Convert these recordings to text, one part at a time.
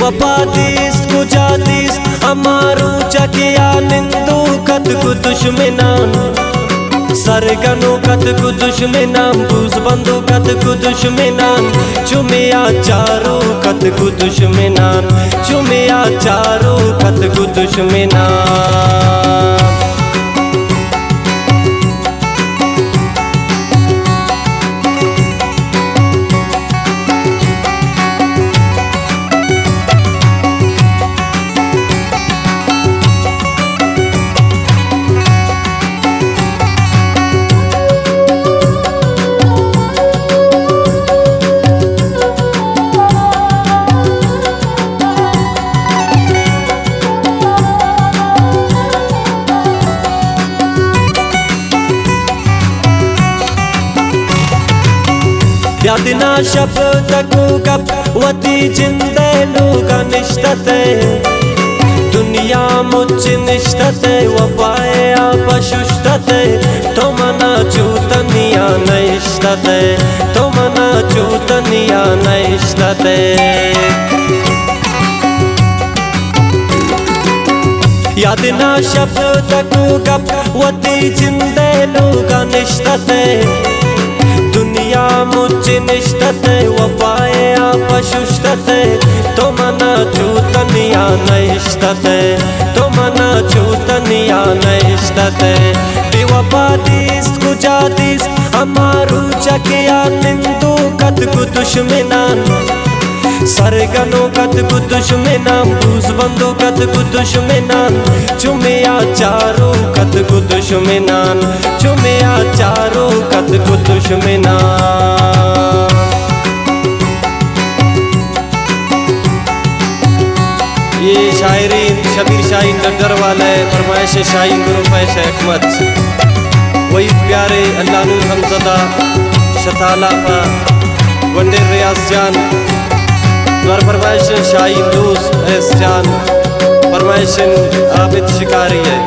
बेवफा this कुजादिस Amaru Chakiya निंदू कतकु दुश्मनान सरगनो कतकु दुश्मनान bush बंदो कतकु दुश्मनान चुमिया चारो कतकु दुश्मनान चुमिया चारो कतकु दुश्मनान। यादिना शब्दकु गप वती जिंदे लोग निष्ठते दुनिया मुझ निष्ठते वपाए आपशुष्टते तो मना चूतनिया नैष्ठते तो मना चूतनिया नैष्ठते। यादिना शब्दकु गप वती जिंदे लोग निष्ठते दुनिया मुझ निष्ठते वपाए आपशुष्टते तो मना चूतनिया नैष्ठते तो मना चूतनिया नैष्ठते। बेवफा दिस कुजादिस अमारू चकिया निंदू कतकु दुश्मनान सरगनो कतकु दुश्मनान बूस बंदो कतकु दुश्मनान चुमिया चारो कतकु दुश्मनान चुमिया चारो कतकु दुश्मनान। ये शायरी शबीर शाहीन डर वाला है फरमाइश शाहीन ग्रुप है शेख अहमद वही प्यारे अल्लाह नूर हमज़दा शताला पा वंडे रियाज जान द्वार फरमाइश शाहीन दोस्त एस जान फरमाइश आबिद शिकारी है।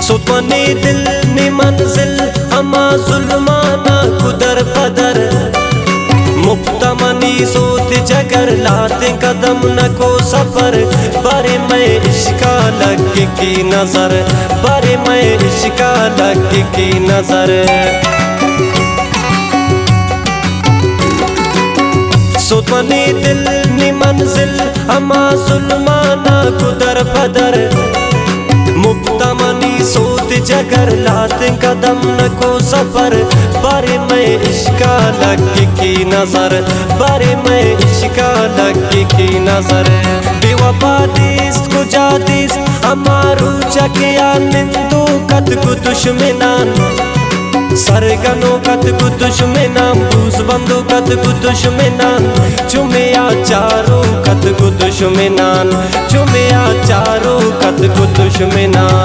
सुतमनी दिल नी मंजिल अमा जुल्माना कुदर पदर मुक्तमनी सोत जगर लाते कदम न को सफर बारे मैं इश्का लग की नजर बारे मैं इश्का लग की नजर। सुतमनी दिल नी मंजिल अमा जुल्माना कुदर पदर मुक्तमनी सोत जगर लाते कदम न को सफर बारे मैं इश्का लग की नजर बारे मैं इश्का लग की नजर। बेवफा दिस कुजादिस अमारू चकिया निंदू कतकु दुश्मनान सरगनो कतकु दुश्मनान बूस बंदो कतकु दुश्मनान चुमिया चारो कतकु दुश्मनान चुमिया चारो कतकु दुश्मनान।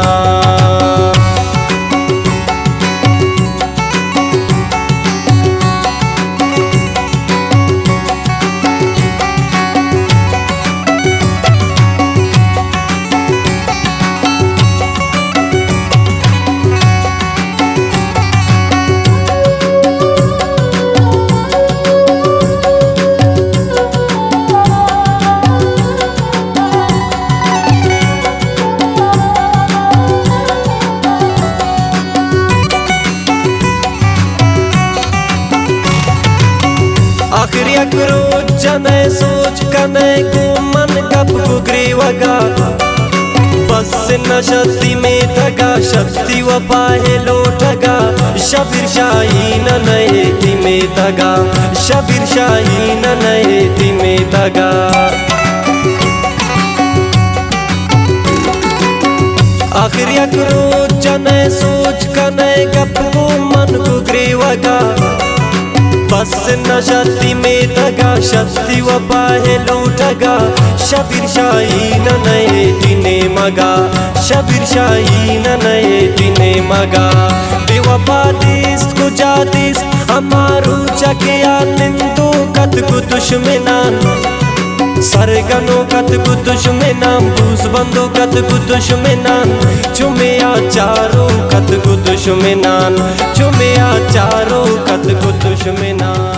आखिरी रोज जने सोच कने को मन कब गुगरी वगा बस न शक्ति में धगा शक्ति वपाहे लोटगा शबीर शाहीन नए में धगा शबीर शाहीन नए में धगा। आखिरी रोज जने सोच कने कब को मन गुगरी वगा बस न शक्ति में धगा शक्ति वपाहे लूटगा शबीर शाहीन नए दिने मगा शबीर शाहीन नए दिने मगा। बेवफा दिस कुजादिस अमारू चकिया निंदू कतकु दुश्मनान सरगनो कत कुतुश में नाम बूस बंदो कत कुतुश में नान चुमिया चारों कत कुतुश में नान चुमिया चारों कत कुतुश में नान।